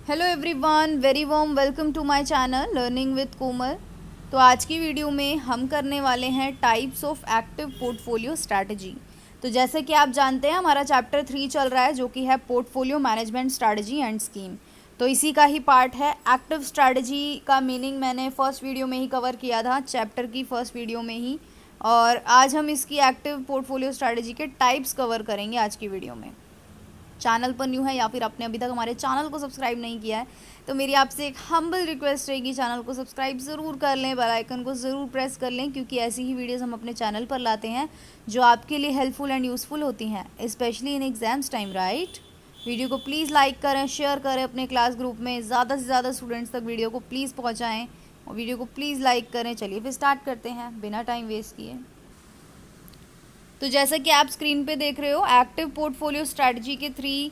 Hello everyone, very warm welcome to my channel learning with Komal. तो आज की video में हम करने वाले हैं types of active portfolio strategy. तो जैसे कि आप जानते हैं हमारा चैप्टर 3 चल रहा है जो कि है portfolio management strategy and scheme. तो इसी का ही पार्ट है। एक्टिव स्ट्रैटेजी का मीनिंग मैंने फर्स्ट वीडियो में ही कवर किया था, चैप्टर की फर्स्ट वीडियो में ही। और आज हम इसकी एक्टिव पोर्टफोलियो स्ट्रैटेजी के टाइप्स कवर करेंगे आज की वीडियो में। चैनल पर न्यू है या फिर आपने अभी तक हमारे चैनल को सब्सक्राइब नहीं किया है तो मेरी आपसे एक हम्बल रिक्वेस्ट रहेगी, चैनल को सब्सक्राइब ज़रूर कर लें, बेल आइकन को ज़रूर प्रेस कर लें, क्योंकि ऐसी ही वीडियोस हम अपने चैनल पर लाते हैं जो आपके लिए हेल्पफुल एंड यूज़फुल होती हैं, specially in exams time, right. Video को प्लीज़ लाइक करें, शेयर करें अपने क्लास ग्रुप में, ज़्यादा से ज़्यादा स्टूडेंट्स तक वीडियो को प्लीज़ पहुँचाएँ और वीडियो को प्लीज़ लाइक करें। चलिए फिर स्टार्ट करते हैं बिना टाइम वेस्ट किए। तो जैसा कि आप स्क्रीन पे देख रहे हो, एक्टिव पोर्टफोलियो स्ट्रैटेजी के 3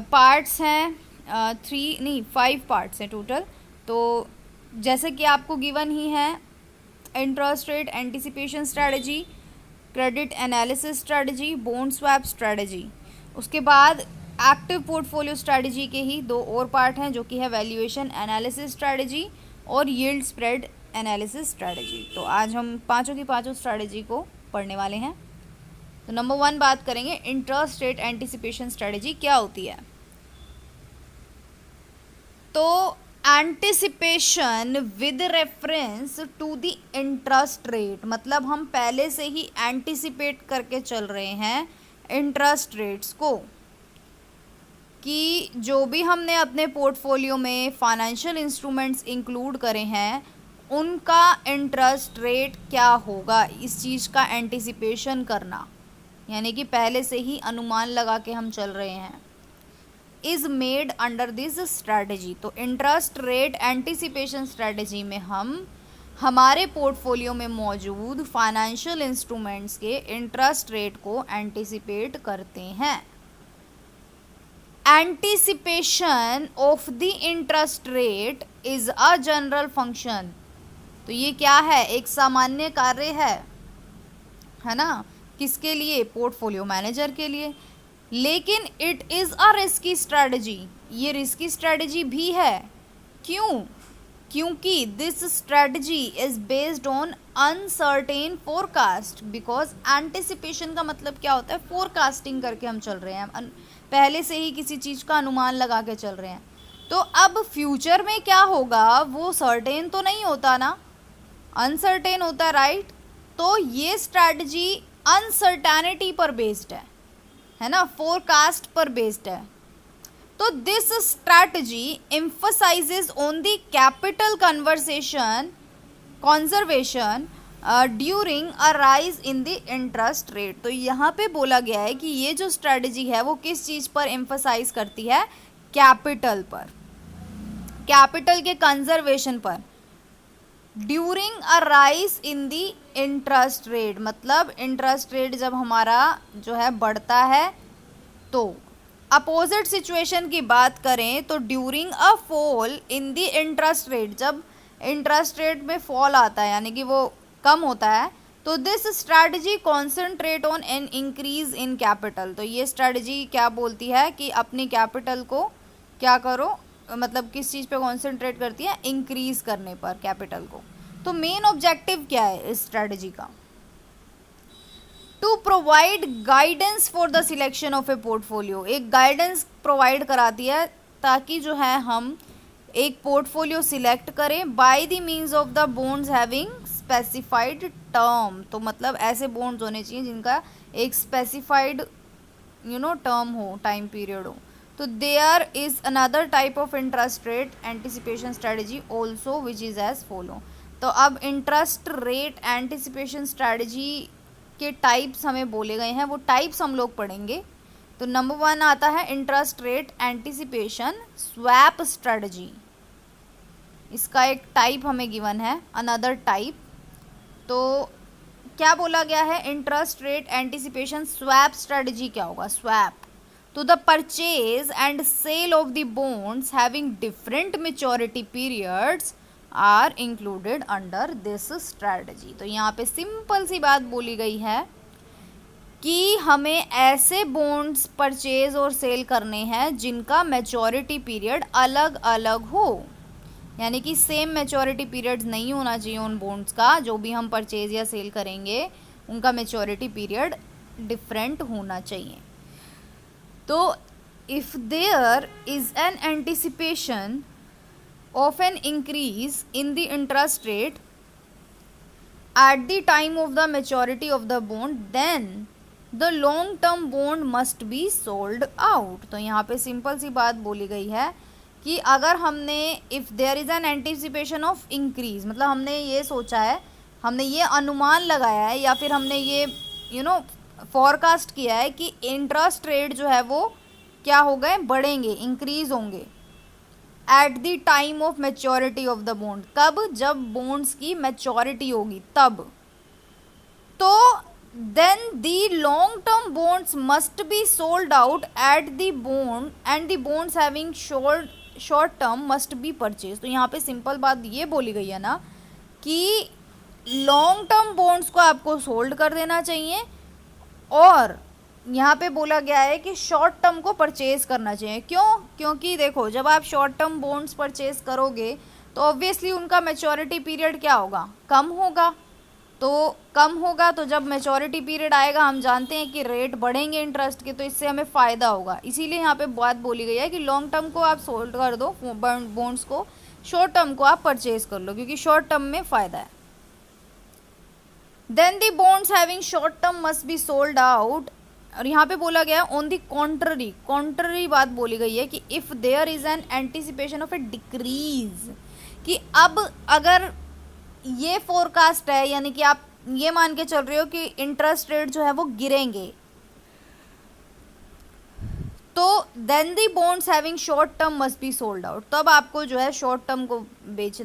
पार्ट्स हैं, 5 पार्ट्स हैं टोटल। तो जैसे कि आपको गिवन ही है, interest rate anticipation strategy, credit analysis strategy, bond swap strategy. उसके बाद एक्टिव पोर्टफोलियो स्ट्रैटेजी के ही 2 और पार्ट हैं जो कि है वैल्यूएशन एनालिसिस स्ट्रैटेजी और यील्ड स्प्रेड एनालिसिस स्ट्रैटेजी। तो आज हम पाँचों की पाँचों स्ट्रैटेजी को पढ़ने वाले हैं। तो नंबर 1 बात करेंगे, इंटरेस्ट रेट एंटिसिपेशन स्ट्रैटेजी क्या होती है। तो anticipation with reference to the interest rate, मतलब हम पहले से ही एंटिसिपेट करके चल रहे हैं इंटरेस्ट रेट्स को, कि जो भी हमने अपने पोर्टफोलियो में फाइनेंशियल इंस्ट्रूमेंट्स इंक्लूड करे हैं उनका इंटरेस्ट रेट क्या होगा, इस चीज़ का एंटिसिपेशन करना, यानी कि पहले से ही अनुमान लगा के हम चल रहे हैं, is made under this strategy. तो इंटरेस्ट रेट एंटिसिपेशन स्ट्रैटेजी में हम हमारे पोर्टफोलियो में मौजूद फाइनेंशियल इंस्ट्रूमेंट्स के इंटरेस्ट रेट को एंटिसिपेट करते हैं। Anticipation of the interest rate is a general function. तो ये क्या है, एक सामान्य कार्य है ना, किसके लिए, पोर्टफोलियो मैनेजर के लिए। लेकिन it is a risky strategy, ये रिस्की स्ट्रैटेजी भी है। क्यों? क्योंकि this strategy is based on uncertain forecast. Because anticipation का मतलब क्या होता है, फोरकास्टिंग करके हम चल रहे हैं, पहले से ही किसी चीज़ का अनुमान लगा के चल रहे हैं। तो अब फ्यूचर में क्या होगा वो सर्टेन तो नहीं होता ना, अनसर्टेन होता है, राइट। तो ये स्ट्रैटेजी अनसर्टेनिटी पर बेस्ड है ना, फोरकास्ट पर बेस्ड है। तो this strategy emphasises on the capital conservation during a rise in the interest rate. तो यहाँ पे बोला गया है कि ये जो स्ट्रैटेजी है वो किस चीज़ पर एम्फसाइज करती है, कैपिटल पर, कैपिटल के कंजर्वेशन पर, during a rise in the interest rate, मतलब इंटरेस्ट रेट जब हमारा जो है बढ़ता है। तो अपोजिट सिचुएशन की बात करें तो during a fall in the interest rate, जब इंटरेस्ट रेट में फॉल आता है यानी कि वो कम होता है, तो this strategy concentrate on an increase in capital. तो ये स्ट्रैटेजी क्या बोलती है कि अपनी कैपिटल को क्या करो, मतलब किस चीज़ पे कॉन्सेंट्रेट करती है, इंक्रीज करने पर कैपिटल को। तो मेन ऑब्जेक्टिव क्या है इस स्ट्रैटेजी का, to provide guidance for the selection of a portfolio, एक गाइडेंस प्रोवाइड कराती है ताकि जो है हम एक पोर्टफोलियो सिलेक्ट करें by the means of the bonds having specified term. तो मतलब ऐसे बॉन्ड्स होने चाहिए जिनका एक स्पेसिफाइड टर्म हो, टाइम पीरियड हो। तो there is another type of interest rate anticipation strategy also which is as follow. तो अब इंटरेस्ट रेट एंटिसिपेशन स्ट्रैटेजी के टाइप्स हमें बोले गए हैं, वो टाइप्स हम लोग पढ़ेंगे। तो नंबर 1 आता है interest rate anticipation swap strategy, इसका एक टाइप हमें गिवन है, अनदर टाइप। तो क्या बोला गया है, interest rate anticipation swap strategy क्या होगा, swap to the purchase and sale of the bonds having different maturity periods are included under this strategy। तो यहाँ पे सिंपल सी बात बोली गई है कि हमें ऐसे बॉन्ड्स परचेज और सेल करने हैं जिनका मैच्योरिटी पीरियड अलग अलग हो, यानी कि सेम मैच्योरिटी पीरियड नहीं होना चाहिए उन बॉन्ड्स का, जो भी हम परचेज या सेल करेंगे उनका मैच्योरिटी पीरियड डिफरेंट होना चाहिए। तो if there is an anticipation of an increase in the interest rate at the time of the maturity of the bond, then the long term bond must be sold out। तो यहाँ पे simple सी बात बोली गई है कि अगर हमने if there is an anticipation of increase, मतलब हमने ये सोचा है, हमने ये अनुमान लगाया है या फिर हमने ये फोरकास्ट किया है कि इंटरेस्ट रेट जो है वो क्या हो गए, बढ़ेंगे, इंक्रीज होंगे at the time of maturity of the bond. कब? जब बॉन्ड्स की मैच्योरिटी होगी तब। तो then the long term bonds must be sold out at the bond and the bonds having short term must be purchase. तो यहाँ पे simple बात ये बोली गई है ना कि लॉन्ग टर्म बॉन्ड्स को आपको सोल्ड कर देना चाहिए, और यहाँ पे बोला गया है कि शॉर्ट टर्म को परचेज करना चाहिए। क्यों? क्योंकि देखो, जब आप शॉर्ट टर्म बॉन्ड्स परचेज करोगे तो ऑब्वियसली उनका मैच्योरिटी पीरियड क्या होगा, कम होगा। तो कम होगा तो जब मैच्योरिटी पीरियड आएगा, हम जानते हैं कि रेट बढ़ेंगे इंटरेस्ट के, तो इससे हमें फ़ायदा होगा। इसीलिए यहाँ पे बात बोली गई है कि लॉन्ग टर्म को आप सोल्ड कर दो बॉन्ड्स को, शॉर्ट टर्म को आप परचेज कर लो, क्योंकि शॉर्ट टर्म में फ़ायदा है। Then the bonds having short term must be sold out, और यहाँ पे बोला गया है ऑन दी कॉन्ट्ररी बात बोली गई है कि if there is an anticipation of a decrease, कि अब अगर ये फोरकास्ट है, यानी कि आप ये मान के चल रहे हो कि इंटरेस्ट रेट जो है वो गिरेंगे, तो then the bonds having short term must be sold out. तब आपको जो है शॉर्ट टर्म को बेच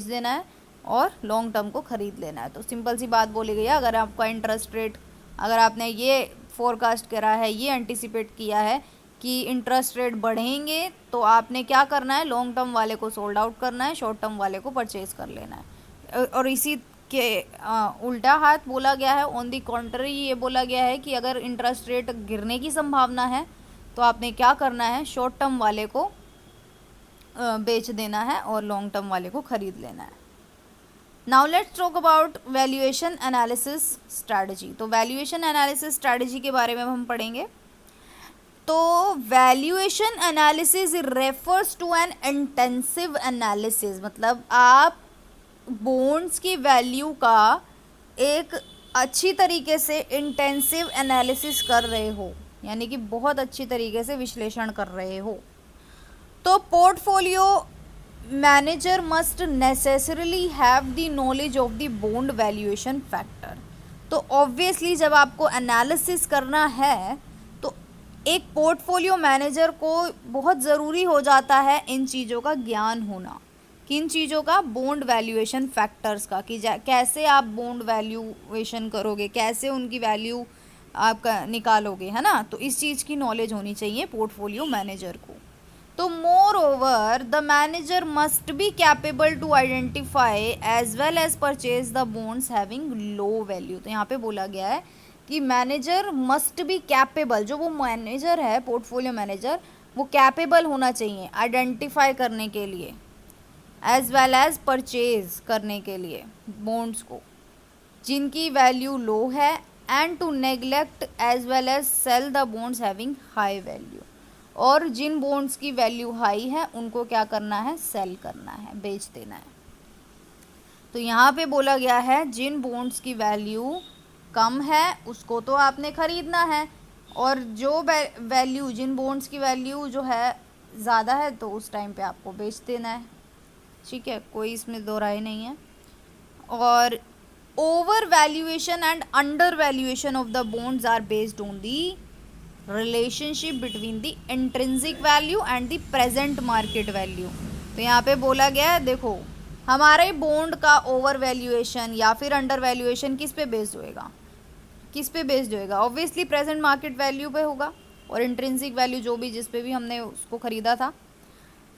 देना है और लॉन्ग टर्म को खरीद लेना है। तो सिंपल सी बात बोली गई है, अगर आपका इंटरेस्ट रेट, अगर आपने ये फोरकास्ट करा है, ये एंटिसिपेट किया है कि इंटरेस्ट रेट बढ़ेंगे, तो आपने क्या करना है, लॉन्ग टर्म वाले को सोल्ड आउट करना है, शॉर्ट टर्म वाले को परचेज कर लेना है। और इसी के उल्टा हाथ बोला गया है, ऑन दी कॉन्ट्ररी ये बोला गया है कि अगर इंटरेस्ट रेट गिरने की संभावना है तो आपने क्या करना है, शॉर्ट टर्म वाले को बेच देना है और लॉन्ग टर्म वाले को खरीद लेना है। Now let's talk about valuation analysis strategy. तो वैल्यूएशन एनालिसिस स्ट्रैटेजी के बारे में हम पढ़ेंगे। तो valuation analysis refers to an intensive analysis, मतलब आप बॉन्ड्स की वैल्यू का एक अच्छी तरीके से इंटेंसिव एनालिसिस कर रहे हो, यानी कि बहुत अच्छी तरीके से विश्लेषण कर रहे हो। तो portfolio manager must necessarily have the knowledge of the bond valuation factor. तो ऑब्वियसली जब आपको एनालिसिस करना है तो एक पोर्टफोलियो मैनेजर को बहुत ज़रूरी हो जाता है इन चीज़ों का ज्ञान होना। किन चीज़ों का? बॉन्ड वैल्यूएशन फैक्टर्स का, कि कैसे आप बॉन्ड वैल्यूएशन करोगे, कैसे उनकी वैल्यू आप निकालोगे, है ना। तो इस चीज़ की नॉलेज होनी चाहिए पोर्टफोलियो मैनेजर को। तो moreover the manager must be capable to identify as well as purchase the bonds having low value. तो यहाँ पे बोला गया है कि मैनेजर मस्ट बी कैपेबल, जो वो मैनेजर है पोर्टफोलियो मैनेजर, वो कैपेबल होना चाहिए आइडेंटिफाई करने के लिए, एज वेल एज परचेज करने के लिए बॉन्ड्स को जिनकी वैल्यू लो है, and to neglect as well as sell the bonds having high value, और जिन बॉन्ड्स की वैल्यू हाई है उनको क्या करना है, सेल करना है, बेच देना है। तो यहाँ पे बोला गया है जिन बॉन्ड्स की वैल्यू कम है उसको तो आपने खरीदना है, और जो वैल्यू, जिन बॉन्ड्स की वैल्यू जो है ज़्यादा है तो उस टाइम पे आपको बेच देना है। ठीक है, कोई इसमें दो राय नहीं है। और over valuation and under valuation of the bonds are based on the relationship between the intrinsic value and the present market value. तो यहाँ पे बोला गया है, देखो हमारे बॉन्ड का ओवर वैल्यूएशन या फिर अंडर वैल्यूएशन किस पे बेस्ड होएगा, किस पे बेस्ड होएगा? ऑब्वियसली प्रेजेंट मार्केट वैल्यू पे होगा, और इंट्रिंसिक वैल्यू जो भी जिस पे भी हमने उसको ख़रीदा था।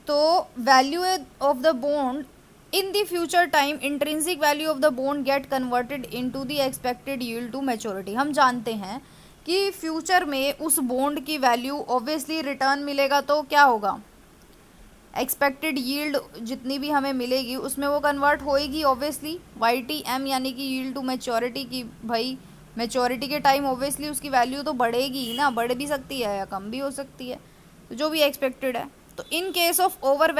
तो value of the bond in the future time, intrinsic value of the bond get converted into the expected yield to maturity. हम जानते हैं कि फ्यूचर में उस बॉन्ड की वैल्यू ऑब्वियसली रिटर्न मिलेगा तो क्या होगा, एक्सपेक्टेड यील्ड जितनी भी हमें मिलेगी उसमें वो कन्वर्ट होएगी ऑब्वियसली YTM यानी कि यील्ड टू मैच्योरिटी की। भाई मैच्योरिटी के टाइम ऑब्वियसली उसकी वैल्यू तो बढ़ेगी ही ना, बढ़ भी सकती है या कम भी हो सकती है, तो जो भी एक्सपेक्टेड है। तो in case of over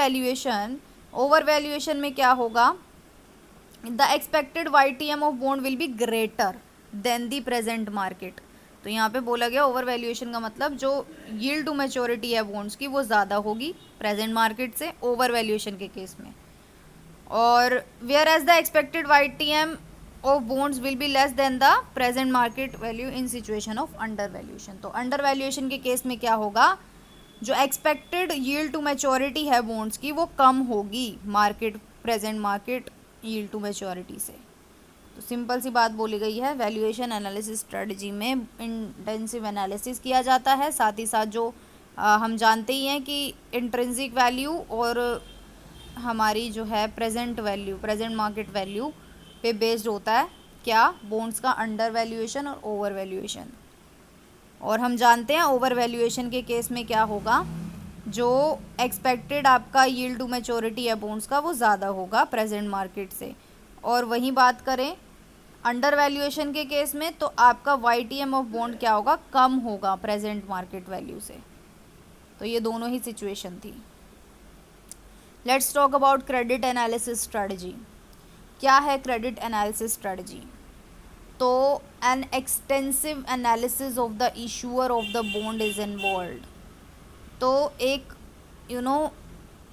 valuation में क्या होगा, the expected YTM of bond will be greater than the present market. तो यहाँ पे बोला गया ओवर वैल्यूएशन का मतलब जो यील्ड टू मैच्योरिटी है बॉन्ड्स की वो ज़्यादा होगी प्रेजेंट मार्केट से ओवर वैल्यूएशन के केस में। और whereas the expected YTM of bonds will be less than the present market value in situation of under valuation. तो अंडर वैल्यूएशन के केस में क्या होगा, जो एक्सपेक्टेड यील्ड टू मैच्योरिटी है बॉन्ड्स की वो कम होगी present market yield to maturity से। तो सिंपल सी बात बोली गई है, वैल्यूएशन एनालिसिस स्ट्रेटजी में इंटेंसिव एनालिसिस किया जाता है, साथ ही साथ जो हम जानते ही हैं कि इंट्रिंसिक वैल्यू और हमारी जो है प्रेजेंट मार्केट वैल्यू पे बेस्ड होता है क्या, बॉन्ड्स का अंडर वैल्यूएशन और ओवर वैल्यूएशन। और हम जानते हैं ओवर वैल्यूएशन के केस में क्या होगा, जो एक्सपेक्टेड आपका यील्ड टू मैच्योरिटी है बॉन्ड्स का वो ज़्यादा होगा प्रेजेंट मार्केट से। और वही बात करें अंडर वैल्यूएशन के केस में तो आपका YTM ऑफ बॉन्ड क्या होगा, कम होगा प्रेजेंट मार्केट वैल्यू से। तो ये दोनों ही सिचुएशन थी। Let's talk about credit analysis strategy. क्या है क्रेडिट एनालिसिस स्ट्रेटजी, तो an extensive analysis of the issuer of the bond is involved. तो एक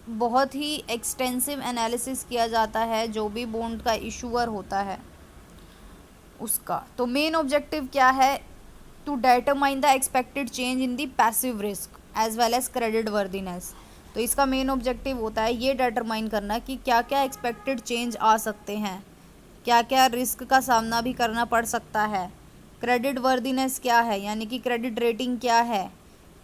बहुत ही एक्सटेंसिव एनालिसिस किया जाता है जो भी बॉन्ड का इशूअर होता है उसका। तो मेन ऑब्जेक्टिव क्या है, to determine the expected change in the passive risk as well as creditworthiness. तो इसका मेन ऑब्जेक्टिव होता है ये डिटरमाइन करना कि क्या क्या एक्सपेक्टेड चेंज आ सकते हैं, क्या क्या रिस्क का सामना भी करना पड़ सकता है, क्रेडिट वर्दीनेस क्या है यानी कि क्रेडिट रेटिंग क्या है,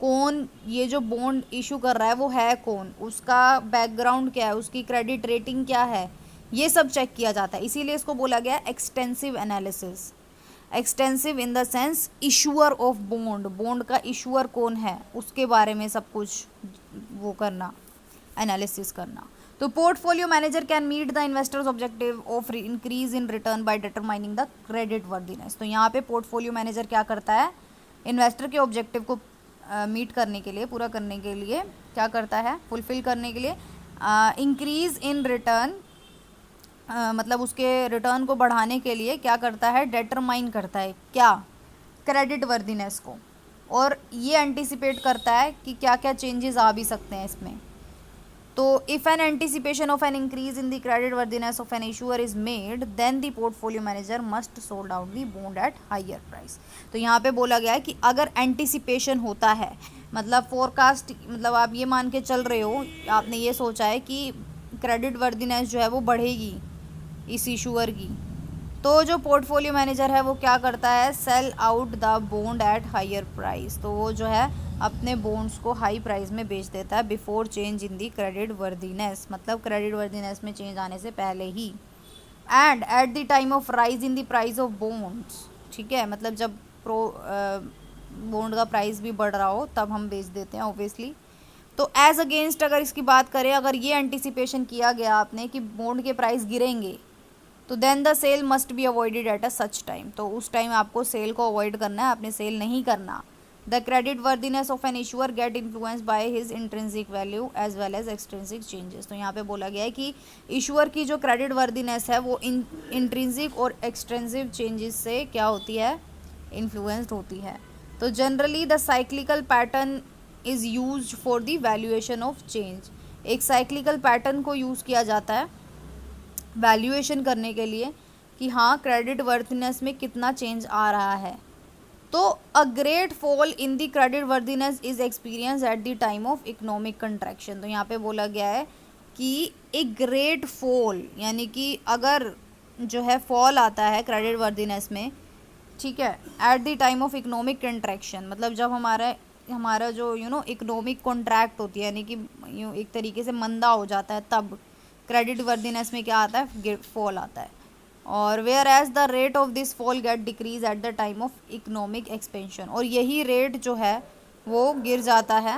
कौन ये जो बॉन्ड इशू कर रहा है वो है कौन, उसका बैकग्राउंड क्या है, उसकी क्रेडिट रेटिंग क्या है, ये सब चेक किया जाता है। इसीलिए इसको बोला गया है extensive analysis. Extensive in the sense issuer of bond का इशूअर कौन है उसके बारे में सब कुछ वो करना, एनालिसिस करना। तो portfolio manager can meet the investors objective of increase in return by determining the creditworthiness. तो यहाँ पे पोर्टफोलियो मैनेजर क्या करता है, इन्वेस्टर के ऑब्जेक्टिव को मीट करने के लिए, पूरा करने के लिए क्या करता है, फुलफिल करने के लिए इंक्रीज इन रिटर्न, मतलब उसके रिटर्न को बढ़ाने के लिए क्या करता है, डिटरमाइन करता है क्या, क्रेडिट वर्दीनेस को, और ये एंटिसिपेट करता है कि क्या क्या चेंजेस आ भी सकते हैं इसमें। तो if an anticipation of an increase in the creditworthiness of an issuer is made then the portfolio manager must sold out the bond at higher price. तो यहाँ पे बोला गया है कि अगर एंटिसिपेशन होता है, मतलब फोरकास्ट, मतलब आप ये मान के चल रहे हो, आपने ये सोचा है कि क्रेडिट वर्दीनेस जो है वो बढ़ेगी इस इशूअर की, तो जो पोर्टफोलियो मैनेजर है वो क्या करता है, sell out the bond at higher price. तो वो जो है अपने बॉन्ड्स को हाई प्राइस में बेच देता है before change in the credit worthiness, मतलब क्रेडिट वर्दीनेस में चेंज आने से पहले ही। And at the time of rise in the price of bonds, ठीक है, मतलब जब बॉन्ड का प्राइस भी बढ़ रहा हो तब हम बेच देते हैं ऑब्वियसली। तो एज अगेंस्ट अगर इसकी बात करें, अगर ये एंटिसिपेशन किया गया आपने कि बॉन्ड के प्राइस गिरेंगे, तो then the sell must be avoided at a such time. तो उस टाइम आपको सेल को अवॉइड करना है, आपने सेल नहीं करना। The creditworthiness of an issuer get influenced by his intrinsic value as well as extrinsic changes. तो यहाँ पे बोला गया है कि इशूअर की जो क्रेडिट वर्दीनेस है वो इंट्रिंसिक और एक्सट्रिंसिक चेंजेस से क्या होती है, इन्फ्लुएंस्ड होती है। तो generally the cyclical pattern is used for the valuation of change. एक साइक्लिकल पैटर्न को यूज़ किया जाता है वैल्यूएशन करने के लिए कि हाँ क्रेडिट वर्दीनेस में कितना चेंज आ रहा है। तो a great fall in the credit worthiness is experience eight the time of economic contraction. तो यहाँ पे बोला गया है कि एक ग्रेट फॉल यानी कि अगर जो है फॉल आता है क्रेडिट वर्दीनेस में, ठीक है, eight the time of economic contraction, मतलब जब हमारा जो इकोनॉमिक कॉन्ट्रैक्ट होती है यानी कि एक तरीके से मंदा हो जाता है, तब क्रेडिट वर्दीनेस में क्या आता है, फॉल आता है। और whereas the rate of this fall get decrease at the time of economic expansion, और यही रेट जो है वो गिर जाता है,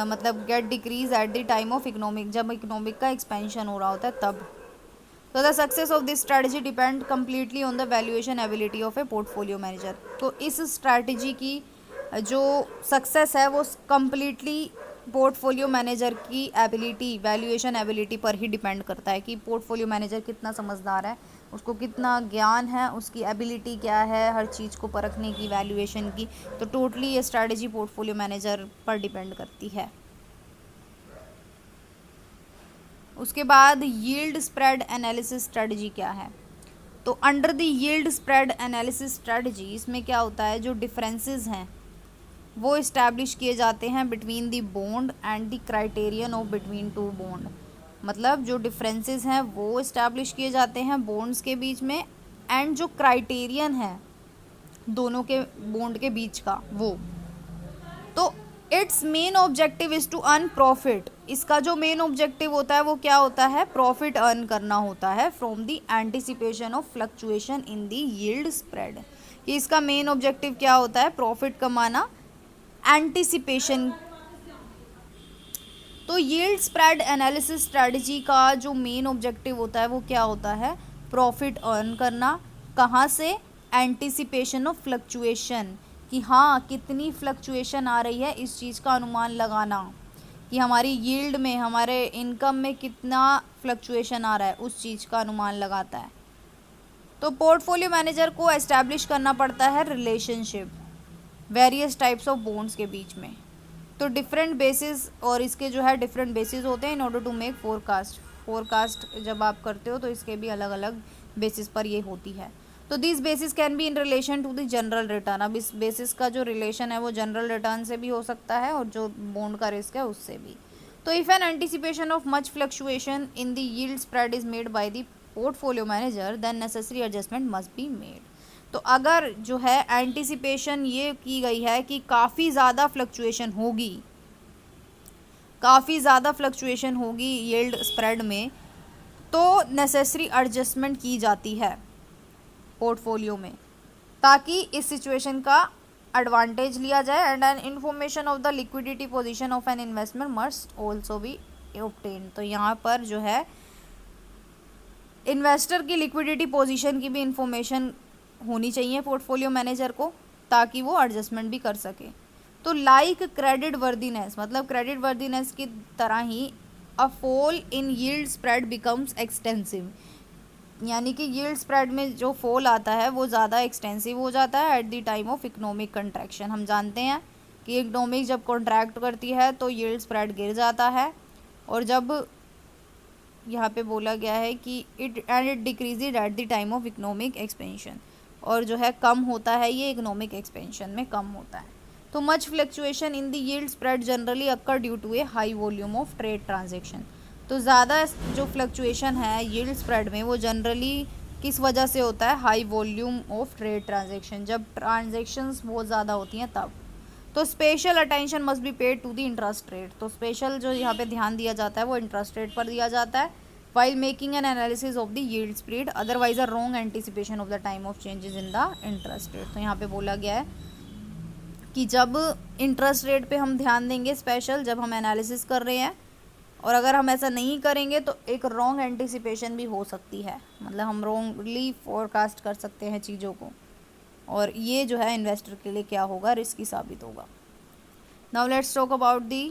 मतलब gate decrease at the time of economic, जब इकोनॉमिक का एक्सपेंशन हो रहा होता है तब। तो the success of this strategy depend completely on the valuation ability of a portfolio manager. तो इस स्ट्रैटेजी की जो सक्सेस है वो कम्प्लीटली पोर्टफोलियो मैनेजर की एबिलिटी, वैल्यूएशन एबिलिटी पर ही डिपेंड करता है कि पोर्टफोलियो मैनेजर कितना समझदार है, उसको कितना ज्ञान है, उसकी एबिलिटी क्या है हर चीज़ को परखने की, वैल्यूएशन की। तो टोटली ये स्ट्रैटेजी पोर्टफोलियो मैनेजर पर डिपेंड करती है। उसके बाद यील्ड स्प्रेड एनालिसिस स्ट्रेटजी क्या है? तो under the yield spread analysis strategy, इसमें क्या होता है, जो डिफरेंसेस हैं वो इस्टेब्लिश किए जाते हैं between the bond and the criterion of between two bond. मतलब जो डिफरेंसेस हैं वो इस्टेब्लिश किए जाते हैं बॉन्ड्स के बीच में, एंड जो क्राइटेरियन है दोनों के बॉन्ड के बीच का वो। तो its main objective is to earn profit, इसका जो मेन ऑब्जेक्टिव होता है वो क्या होता है, प्रॉफिट अर्न करना होता है from the anticipation of fluctuation in the yield spread. कि इसका मेन ऑब्जेक्टिव क्या होता है, प्रॉफिट कमाना, एंटिसिपेशन। तो यील्ड स्प्रेड एनालिसिस स्ट्रेटजी का जो मेन ऑब्जेक्टिव होता है वो क्या होता है, प्रॉफिट अर्न करना। कहाँ से, एंटिसिपेशन ऑफ फ्लक्चुएशन, कि हाँ कितनी फ्लक्चुएशन आ रही है इस चीज़ का अनुमान लगाना, कि हमारी यील्ड में, हमारे इनकम में कितना फ्लक्चुएशन आ रहा है उस चीज़ का अनुमान लगाता है। तो पोर्टफोलियो मैनेजर को एस्टैब्लिश करना पड़ता है relationship various types of bonds के बीच में। तो डिफरेंट बेसिस, और इसके जो है डिफरेंट बेसिस होते हैं in order to make forecast जब आप करते हो तो इसके भी अलग अलग बेसिस पर ये होती है। तो this basis can be in relation to the general return. अब इस बेसिस का जो रिलेशन है वो जनरल रिटर्न से भी हो सकता है और जो बॉन्ड का रिस्क है उससे भी। तो if an anticipation of much fluctuation in the yield spread is made by the portfolio manager then necessary adjustment must be made. तो अगर जो है एंटिसिपेशन ये की गई है कि काफ़ी ज़्यादा फ्लक्चुएशन होगी यील्ड स्प्रेड में, तो नेसेसरी एडजस्टमेंट की जाती है पोर्टफोलियो में, ताकि इस सिचुएशन का एडवांटेज लिया जाए। And an information of the liquidity position of an investment must also be obtain. तो यहाँ पर जो है इन्वेस्टर की लिक्विडिटी पोजीशन की भी इंफॉर्मेशन होनी चाहिए पोर्टफोलियो मैनेजर को, ताकि वो एडजस्टमेंट भी कर सके। तो लाइक क्रेडिट वर्दीनेस, मतलब क्रेडिट वर्दीनेस की तरह ही a fall in yield spread becomes extensive, यानी कि यील्ड स्प्रेड में जो फॉल आता है वो ज़्यादा एक्सटेंसिव हो जाता है eight the time of economic contraction. हम जानते हैं कि इकोनॉमिक जब कॉन्ट्रैक्ट करती है तो यील्ड स्प्रेड गिर जाता है, और जब यहाँ पे बोला गया है कि it decreased at the time of economic expansion, और जो है कम होता है ये इकोनॉमिक एक्सपेंशन में कम होता है। तो much fluctuation in the yield spread generally occur due to a high volume of trade transaction. तो ज़्यादा जो फ्लक्चुएशन है यील्ड स्प्रेड में वो जनरली किस वजह से होता है, high volume of trade transaction, जब ट्रांजेक्शन्स बहुत ज़्यादा होती हैं तब। तो special attention must be paid to the interest rate. तो स्पेशल जो यहाँ पे ध्यान दिया जाता है वो इंटरेस्ट रेट पर दिया जाता है while making an analysis of the yield spread, otherwise a wrong anticipation of the time of changes in the interest rate। तो यहाँ पे बोला गया है कि जब इंटरेस्ट रेट पे हम ध्यान देंगे स्पेशल, जब हम एनालिसिस कर रहे हैं, और अगर हम ऐसा नहीं करेंगे तो एक रॉन्ग एंटिसिपेशन भी हो सकती है, मतलब हम रॉन्गली फोरकास्ट कर सकते हैं चीज़ों को, और ये जो है इन्वेस्टर के लिए क्या होगा, रिस्की साबित होगा। Now let's talk about the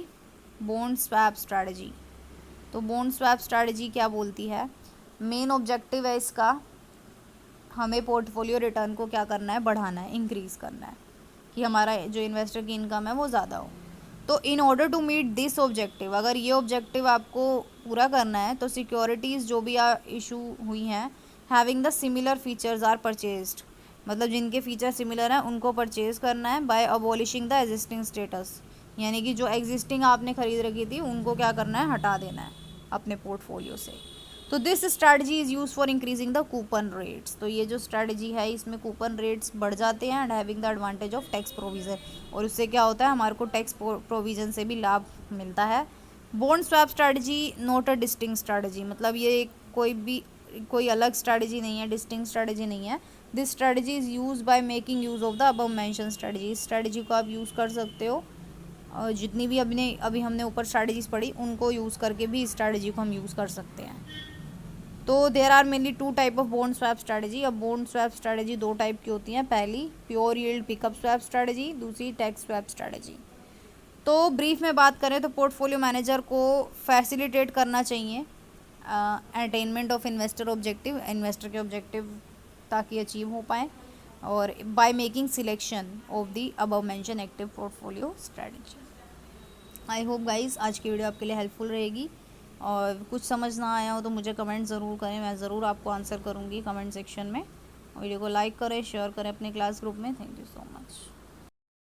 bond swap strategy. तो बॉन्ड स्वैप स्ट्रैटेजी क्या बोलती है, मेन ऑब्जेक्टिव है इसका, हमें पोर्टफोलियो रिटर्न को क्या करना है, बढ़ाना है, इंक्रीज़ करना है, कि हमारा जो इन्वेस्टर की इनकम है वो ज़्यादा हो। तो in order to meet this objective, अगर ये ऑब्जेक्टिव आपको पूरा करना है तो सिक्योरिटीज़ जो भी इशू हुई हैं having the similar features are purchased, मतलब जिनके फीचर सिमिलर हैं उनको परचेज़ करना है by abolishing the existing status, यानी कि जो एग्जिस्टिंग आपने ख़रीद रखी थी उनको क्या करना है, हटा देना है अपने पोर्टफोलियो से। तो this strategy is use for increasing the coupon rates. तो ये जो स्ट्रैटेजी है इसमें कूपन रेट्स बढ़ जाते हैं and having the advantage of tax provision, और उससे क्या होता है, हमारे को टैक्स प्रोविज़न से भी लाभ मिलता है। Bond swap strategy not a distinct strategy, मतलब ये कोई भी कोई अलग स्ट्रैटेजी नहीं है, डिस्टिंक्ट स्ट्रैटेजी नहीं है। This strategy is use by making use of the above mention strategy. इस स्ट्रैटेजी को आप यूज़ कर सकते हो, और जितनी भी अभी हमने ऊपर स्ट्रैटेजीज पढ़ी उनको यूज़ करके भी इस स्ट्रैटेजी को हम यूज़ कर सकते हैं। तो there are mainly 2 type of bond swap strategy. अब बॉन्ड स्वैप स्ट्रैटेजी 2 टाइप की होती हैं, पहली pure yield pickup swap strategy, दूसरी टैक्स स्वैप स्ट्रैटेजी। तो ब्रीफ में बात करें तो पोर्टफोलियो मैनेजर को फैसिलिटेट करना चाहिए attainment of investor objective, investor के ऑब्जेक्टिव ताकि अचीव हो पाए, और by making selection of the above mention active portfolio strategy. I hope guys आज की वीडियो आपके लिए हेल्पफुल रहेगी, और कुछ समझ ना आया हो तो मुझे कमेंट ज़रूर करें, मैं ज़रूर आपको आंसर करूँगी कमेंट सेक्शन में। वीडियो को लाइक करें, शेयर करें अपने क्लास ग्रुप में। Thank you so much.